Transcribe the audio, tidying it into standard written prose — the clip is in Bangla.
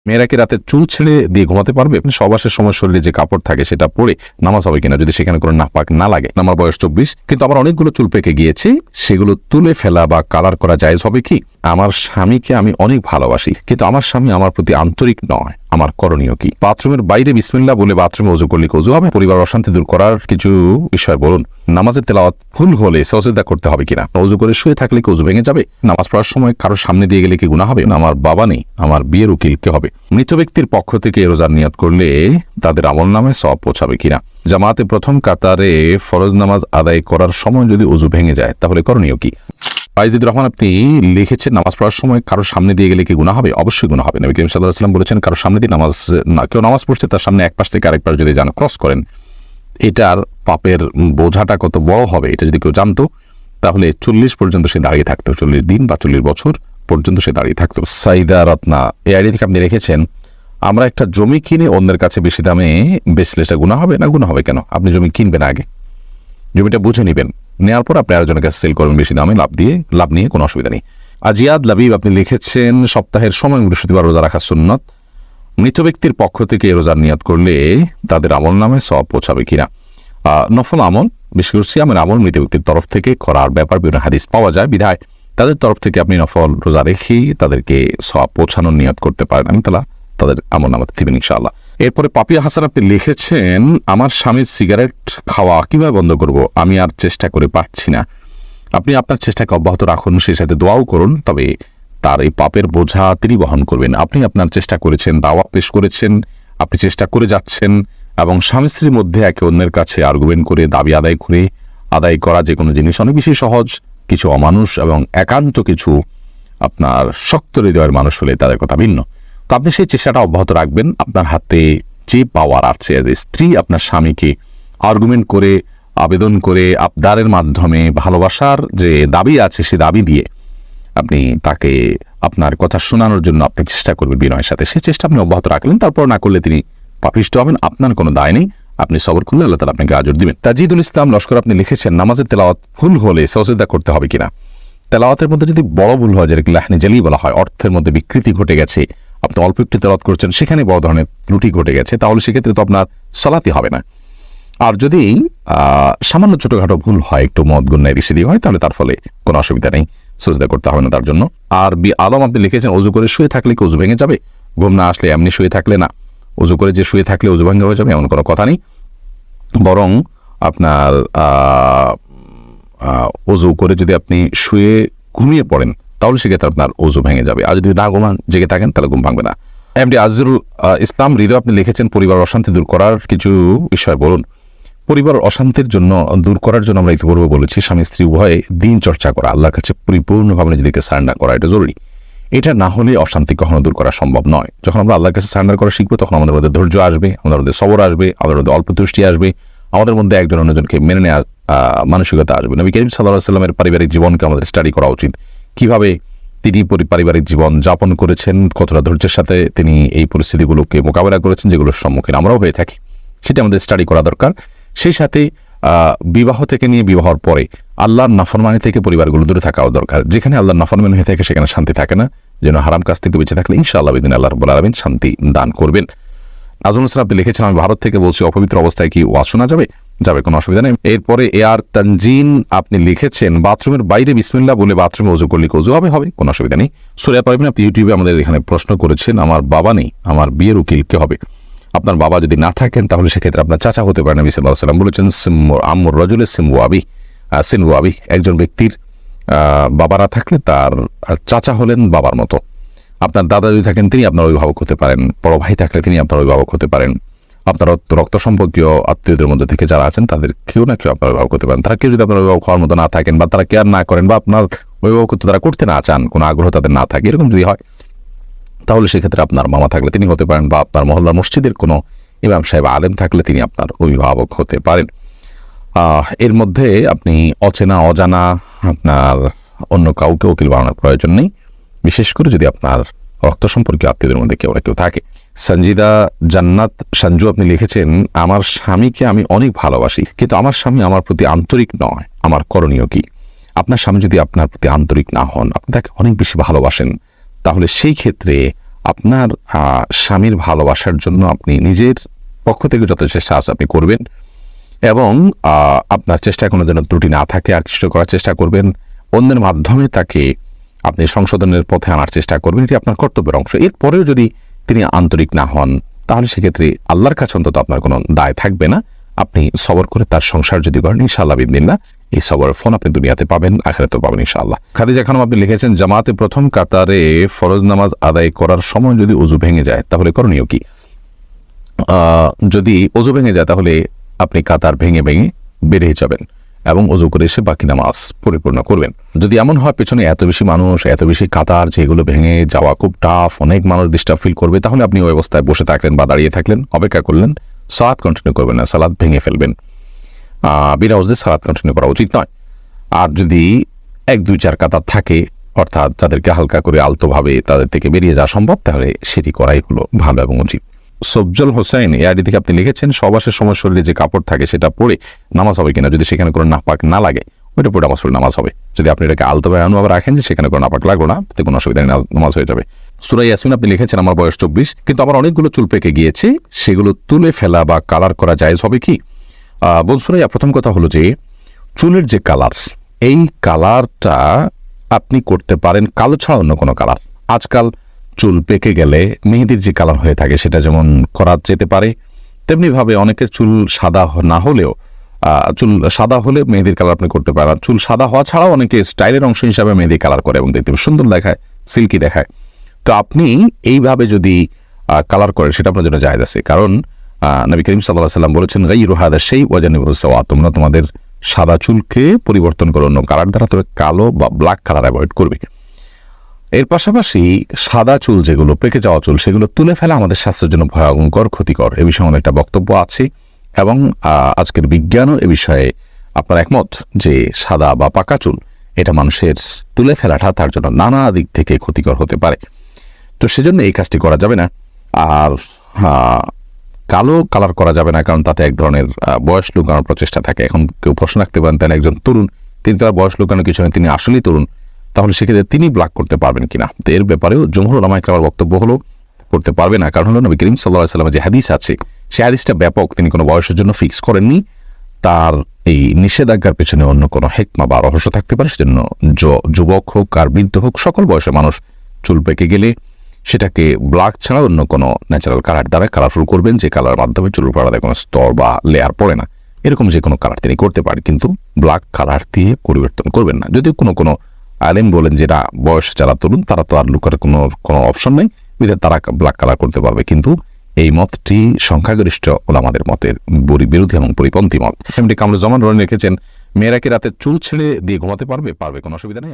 মেয়েরা কি রাতে চুল ছেড়ে দিয়ে ঘুমাতে পারবে? সবাসের সময় শরীরে যে কাপড় থাকে সেটা পরে নামাজ হবে কিনা যদি সেখানে কোনো নাপাক না লাগে? আমার বয়স 24, কিন্তু আমার অনেকগুলো চুল পেকে গিয়েছে, সেগুলো তুলে ফেলা বা কালার করা জায়েজ হবে কি? আমার স্বামীকে আমি অনেক ভালোবাসি, কিন্তু আমার স্বামী আমার প্রতি আন্তরিক নয়, আমার করণীয় কি? বাথরুমের বাইরে বিসমিল্লাহ বলে বাথরুমে ওযু করলে ওযু হবে? পরিবার অশান্তি দূর করার কিছু বিষয় বলুন। নামাজের তেলাওয়াত ভুল হলে সজদা করতে হবে কিনা? ওযু করে শুয়ে থাকলে কি ওযু ভেঙে যাবে? নামাজ পড়ার সময় কারো সামনে দিয়ে গেলে কি গুনাহ হবে? আমার বাবা নেই, আমার বিয়ের উকিল কে হবে? মৃত ব্যক্তির পক্ষ থেকে রোজার নিয়ত করলে তাদের আমলনামায় সওয়াব পৌঁছাবে কিনা? জামাতে প্রথম কাতারে ফরজ নামাজ আদায় করার সময় যদি ওযু ভেঙে যায় তাহলে করণীয় কি? ফাইজিদুর রহমান আপনি লিখেছেন নামাজ পড়ার সময় কারো সামনে দিয়ে গেলে কি গুনাহ হবে? অবশ্যই গুনাহ হবে। নবী করিম সাল্লাল্লাহু আলাইহি ওয়াসাল্লাম বলেছেন কারো সামনে দিয়ে কেউ নামাজ পড়ছে তার সামনে এক পাশ থেকে আরেক পাশ যদি যান ক্রস করেন, এটার পাপের বোঝাটা কত বড় হবে এটা যদি কেউ জানতো তাহলে 40 পর্যন্ত সে দাঁড়িয়ে থাকতো, 40 দিন বা 40 বছর পর্যন্ত সে দাঁড়িয়ে থাকতো। সাইদা রত্না এই আইডি থেকে আপনি রেখেছেন আমরা একটা জমি কিনে অন্যের কাছে বেশি দামে বেচলে সেটা গুনাহ হবে না? গুনাহ হবে কেন? আপনি জমি কিনবেন, আগে জমিটা বুঝে নেবেন, নেওয়ার পর আপনি আরেকজনের কাছে সেল করবেন বেশি দামে, লাভ নিয়ে কোনো অসুবিধা নেই। আজিয়াদ লাবিব আপনি লিখেছেন সপ্তাহের সময় বৃহস্পতিবার রোজা রাখা সুন্নত, মৃত ব্যক্তির পক্ষ থেকে রোজার নিয়ত করলে তাদের আমল নামে সওয়াব পৌঁছাবে কিনা? নফল আমল, বিশেষ করে সিয়ামের আমল মৃত ব্যক্তির তরফ থেকে করার ব্যাপার বিভিন্ন হাদিস পাওয়া যায়, বিধায় তাদের তরফ থেকে আপনি নফল রোজা রেখেই তাদেরকে সওয়াব পৌঁছানোর নিয়ত করতে পারেন, আমি তাহলে তাদের আমল নামাতে দিবেন ইনশাআল্লাহ। এরপরে পাপিয়া হাসান আপনি লিখেছেন আমার স্বামীর সিগারেট খাওয়া কিভাবে বন্ধ করব? আমি আর চেষ্টা করে পারছি না। আপনি আপনার চেষ্টাকে অব্যাহত রাখুন, সেই সাথে দোয়াও করুন, তবে তার এই পাপের বোঝা তিনি বহন করবেন। আপনি আপনার চেষ্টা করেছেন, দাওয়া পেশ করেছেন, আপনি চেষ্টা করে যাচ্ছেন, এবং স্বামী স্ত্রীর মধ্যে একে অন্যের কাছে আর্গুমেন্ট করে দাবি আদায় করা যে কোনো জিনিস অনেক বেশি সহজ। কিছু অমানুষ এবং একান্ত কিছু আপনার শক্ত হৃদয়ের মানুষ হলে তাদের কথা ভিন্ন। তো আপনি সেই চেষ্টাটা অব্যাহত রাখবেন। আপনার হাতে যে পাওয়ার আছে এজ এ স্ত্রী, আপনার স্বামীকে আর্গুমেন্ট করে, আবেদন করে, আবদারের মাধ্যমে, ভালোবাসার যে দাবি আছে সে দাবি দিয়ে আপনি তাকে আপনার কথা শোনানোর জন্য আপনি চেষ্টা করবেন বিনয়ের সাথে। সেই চেষ্টা আপনি অব্যাহত রাখলেন, তারপর না করলে তিনি পাপিষ্ট হবেন, আপনার কোনো দায় নেই, আপনি সবর করলে আল্লাহ তাআলা আপনাকে আজর দিবেন। তাজিদুল ইসলাম লস্কর আপনি লিখেছেন নামাজের তেলাওয়াত ভুল হলে সজদা করতে হবে কিনা? তেলাওয়াতের মধ্যে যদি বড় ভুল হয়, যেটাকে লাহনি জালি বলা হয়, অর্থের মধ্যে বিকৃতি ঘটে গেছে, আপনি অল্প একটু তেলাওয়াত করছেন সেখানে বড় ধরনের ত্রুটি ঘটে গেছে, তাহলে সেক্ষেত্রে তো আপনার সালাতই হবে না। আর যদি সামান্য ছোটখাটো ভুল হয়, একটু মদ গুন্নায় রিসিদি হয়, তাহলে তার ফলে কোনো অসুবিধা নেই, সজদা করতে হবে না তার জন্য। আর আলম আপনি লিখেছেন ওযু করে শুয়ে থাকলে কি ওযু ভেঙে যাবে? ঘুম না আসলে এমনি শুয়ে থাকলে না, ওযু করে যে শুয়ে থাকলে ওযু ভেঙে হয়ে যাবে এমন কোনো কথা নেই, বরং আপনার ওযু করে যদি আপনি শুয়ে ঘুমিয়ে পড়েন তাহলে সেক্ষেত্রে আপনার ওযু ভেঙে যাবে। আর যদি না ঘুমান, জেগে থাকেন, তাহলে ঘুম ভাঙবে না। এমডি আজিজুল ইসলাম হৃদয় আপনি লিখেছেন পরিবার অশান্তি দূর করার কিছু বিষয় বলুন। পরিবার অশান্তির জন্য দূর করার জন্য আমরা ইতিপূর্বে বলেছি স্বামী স্ত্রী উভয়ে দিন চর্চা করা, আল্লাহর কাছে পরিপূর্ণভাবে নিজেদেরকে সারেন্ডার করা, এটা জরুরি। এটা না হলে অশান্তি কখনো দূর করা সম্ভব নয়। যখন আমরা আল্লাহর কাছে সারেন্ডার করা শিখবো তখন আমাদের মধ্যে ধৈর্য আসবে, আমাদের মধ্যে সবর আসবে, আমাদের মধ্যে অল্প তুষ্টি আসবে, আমাদের মধ্যে একজন অন্যজনকে মেনে নেওয়ার মানসিকতা আসবে। নবী করিম সাল্লাল্লাহু আলাইহি ওয়াসাল্লামের পারিবারিক জীবনকে আমাদের স্টাডি করা উচিত, কিভাবে তিনি পারিবারিক জীবন যাপন করেছেন, কতটা ধৈর্যের সাথে তিনি এই পরিস্থিতিগুলোকে মোকাবেলা করেছেন যেগুলোর সম্মুখীন আমরাও হয়ে থাকি, সেটা আমাদের স্টাডি করা দরকার। সেই সাথে বিবাহ থেকে নিয়ে বিবাহর পরে আল্লাহর নাফরমানি থেকে পরিবারগুলো দূরে থাকাও দরকার। যেখানে আল্লাহর নাফরমানি হয়ে থাকে সেখানে শান্তি থাকে না, যেন হারাম কাজ থেকে বেঁচে থাকলে ইনশাআল্লাহ বিদিন আল্লাহ রাব্বুল আলামিন শান্তি দান করবেন। নাজমুল হোসেন আপনি লিখেছেন আমি ভারত থেকে বলছি, অপবিত্র অবস্থায় কি ওয়াজ শোনা যাবে? কোনো অসুবিধা নেই। এরপরে এআর তানজিন আপনি লিখেছেন বাথরুমের বাইরে বিসমিল্লাহ বলে বাথরুমে ওযু করলে ওযু হবে, কোনো অসুবিধা নেই। সূরা পারবেন আপনি ইউটিউবে আমাদের এখানে প্রশ্ন করেছেন আমার বাবা নেই, আমার বিয়ের উকিল কে হবে? আপনার বাবা যদি না থাকেন তাহলে সেক্ষেত্রে আপনার চাচা হতে পারেন। নবী সাল্লাল্লাহু আলাইহি ওয়াসাল্লাম বলেছেন আম্মুর রাজুলে সিনওয়াবি, একজন ব্যক্তির বাবা না থাকলে তার চাচা হলেন বাবার মতো। আপনার দাদা যদি থাকেন তিনি আপনার অভিভাবক হতে পারেন, বড় ভাই থাকলে তিনি আপনার অভিভাবক হতে পারেন, আপনার রক্ত সম্পর্কীয় আত্মীয়দের মধ্যে থেকে যারা আছেন তাদের কেউ না কেউ আপনার অভিভাবক হতে পারেন। তারা কেউ যদি আপনার অভিভাবক হওয়ার মতো না থাকেন বা তারা কেয়ার না করেন বা আপনার অভিভাবকত্ব তারা করতে না চান, কোনো আগ্রহ তাদের না থাকে, এরকম যদি হয় তাহলে সেক্ষেত্রে আপনার মামা থাকলে তিনি হতে পারেন, বা আপনার মহল্লার মসজিদের কোনো ইমাম সাহেব আলেম থাকলে তিনি আপনার অভিভাবক হতে পারেন। এর মধ্যে আপনি অচেনা অজানা আপনার অন্য কাউকে উকিল বানানোর প্রয়োজন নেই, বিশেষ করে যদি আপনার রক্ত সম্পর্কীয় আত্মীয়দের মধ্যে কেউ না কেউ থাকে। সঞ্জিদা জান্নাত সঞ্জু আপনি লিখেছেন আমার স্বামীকে আমি অনেক ভালোবাসি, কিন্তু আমার স্বামী আমার প্রতি আন্তরিক নয়, আমার করণীয় কি? আপনার স্বামী যদি আপনার প্রতি আন্তরিক না হন, আপনি তাকে অনেক বেশি ভালোবাসেন, তাহলে সেই ক্ষেত্রে আপনার স্বামীর ভালোবাসার জন্য আপনি নিজের পক্ষ থেকে যত চেষ্টা আছে আপনি করবেন, এবং আপনার চেষ্টা কোনো যেন ত্রুটি না থাকে আকৃষ্ট করার চেষ্টা করবেন, অন্যের মাধ্যমে তাকে আপনি সংশোধনের পথে আনার চেষ্টা করবেন। এটি আপনার কর্তব্যের অংশ। এরপরেও যদি তিনি আন্তরিক না হন, তাহলে সেক্ষেত্রে আল্লাহর কাছে অন্তত আপনার কোনো দায় থাকবে না। আপনি সবর করে তার সংসার যদি করেন, ইনশাআল্লাহ বিদিনিল্লাহ এই সবরের ফল আপনি দুনিয়াতে পাবেন, আখিরাতেও পাবেন ইনশাআল্লাহ। খাদিজা খানম আপনি লিখেছেন, জামাতে প্রথম কাতারে ফরজ নামাজ আদায় করার সময় যদি ওযু ভেঙে যায় তাহলে করণীয় কি? যদি ওযু ভেঙে যায় তাহলে আপনি কাতার ভেঙে ভেঙে বেরিয়ে যাবেন এবং ওযু করে এসে বাকি নামাজ পরিপূর্ণ করবেন। যদি এমন হয় পেছনে এত বেশি মানুষ, এত বেশি কাতার, যেগুলো ভেঙে যাওয়া খুব টাফ, অনেক মানুষ ডিস্টার্ব ফিল করবে, তাহলে আপনি ওই অবস্থায় বসে থাকলেন বা দাঁড়িয়ে থাকলেন, অপেক্ষা করলেন, সালাত কন্টিনিউ করবেন না, সালাত ভেঙে ফেলবেন। বিনা ওযুতে সালাত কন্টিনিউ করা উচিত নয়। আর যদি 1-2-4 কাতার থাকে, অর্থাৎ যাদেরকে হালকা করে আলতোভাবে তাদের থেকে বেরিয়ে যাওয়া সম্ভব, তাহলে সেটি করাই হলো ভালো এবং উচিত। সবজল হোসেন এআইডি থেকে আপনি লিখেছেন, সবাসের সময় শরীরে যে কাপড় থাকে সেটা পরে নামাজ হবে কিনা? যদি সেখানে কোনো নাপাক না লাগে ওইটা পরে নামাজ পড়লে নামাজ হবে। যদি আপনি এটাকে আলতোভাবে অনুভাবে রাখেন যে সেখানে কোনো নাপাক লাগলো না, তাতে কোনো অসুবিধা নেই, নামাজ হয়ে যাবে। সূরা ইয়াসিন আপনি লিখেছেন, আমার বয়স 24, কিন্তু আমার অনেকগুলো চুল পেকে গিয়েছে, সেগুলো তুলে ফেলা বা কালার করা জায়েজ হবে কি? বোন সুরাইয়া, প্রথম কথা হলো যে চুলের যে কালার, এই কালারটা আপনি করতে পারেন কালো ছাড়া অন্য কোনো কালার। আজকাল চুল পেকে গেলে মেহেদির যে কালার হয়ে থাকে সেটা যেমন করা যেতে পারে, তেমনিভাবে অনেকের চুল সাদা না হলেও চুল সাদা হলে মেহেদির কালার আপনি করতে পারেন। চুল সাদা হওয়া ছাড়াও অনেকে স্টাইলের অংশ হিসাবে মেহেদি কালার করে এবং দেখতে সুন্দর দেখায়, সিল্কি দেখায়। তো আপনি এইভাবে যদি কালার করেন সেটা আপনার জন্য জায়েজ আছে, কারণ নবী করিম সাল্লাল্লাহু আলাইহি ওয়াসাল্লাম বলেছেন, গায়রু হাদা শাই ওয়াজানিবুস সাওয়া, তোমরা তোমাদের সাদা চুলকে পরিবর্তন করো অন্য কালার দ্বারা, তবে কালো বা ব্ল্যাক কালার অ্যাভয়েড করবে। এর পাশাপাশি সাদা চুল যেগুলো পেকে যাওয়া চুল, সেগুলো তুলে ফেলা আমাদের স্বাস্থ্যের জন্য ভয়ঙ্কর ক্ষতিকর। এ বিষয়ে আমাদের একটা বক্তব্য আছে এবং আজকের বিজ্ঞানও এ বিষয়ে আপনার একমত যে সাদা বা পাকা চুল এটা মানুষের তুলে ফেলাটা তার জন্য নানা দিক থেকে ক্ষতিকর হতে পারে। তো সেজন্য এই কাজটি করা যাবে না। আর কালো কালার করা যাবে না, কারণ তাতে এক ধরনের বয়স লুকানোর প্রচেষ্টা থাকে। এখন কেউ প্রশ্ন রাখতে পারেন, তাহলে একজন তরুণ, তিনি তার বয়স লুকানোর কিছু নেই, তিনি আসলেই তরুণ, তাহলে সেক্ষেত্রে তিনি ব্ল্যাক করতে পারবেন কিনা? তো এর ব্যাপারেও জমহুর উলামায়ে কেরামের বক্তব্য হলো করতে পারবে না। কারণ হলো নবী করিম সাল্লাল্লাহু আলাইহি ওয়াসাল্লামের যে হাদিস আছে, সেই হাদিসটা ব্যাপক, তিনি কোনো বয়সের জন্য ফিক্স করেননি। তার এই নিষেধাজ্ঞার পেছনে অন্য কোনো হেকমা বা রহস্য থাকতে পারে। সেজন্য যুবক হোক আর বৃদ্ধ হোক, সকল বয়সের মানুষ চুল পেকে গেলে সেটাকে ব্ল্যাক ছাড়া অন্য কোনো ন্যাচারাল কালার দ্বারা কালারফুল করবেন, যে কালার মাধ্যমে চুলের উপর আলাদা কোনো স্তর বা লেয়ার পড়ে না, এরকম যে কোনো কালার তিনি করতে পারেন, কিন্তু ব্ল্যাক কালার দিয়ে পরিবর্তন করবেন না। যদিও কোনো আলেম বলেন যে না, বয়স যারা তরুণ তারা তো আর লুকার কোনো অপশন নেই, বিধায় তারা ব্ল্যাক কালার করতে পারবে, কিন্তু এই মতটি সংখ্যাগরিষ্ঠ ওলামাদের মতের বিরোধী এবং পরিপন্থী মত। কামরুজ্জামান রনি লিখেছেন, মেয়েরা কি রাতে চুল ছেড়ে দিয়ে ঘুমাতে পারবে? কোনো অসুবিধা নেই।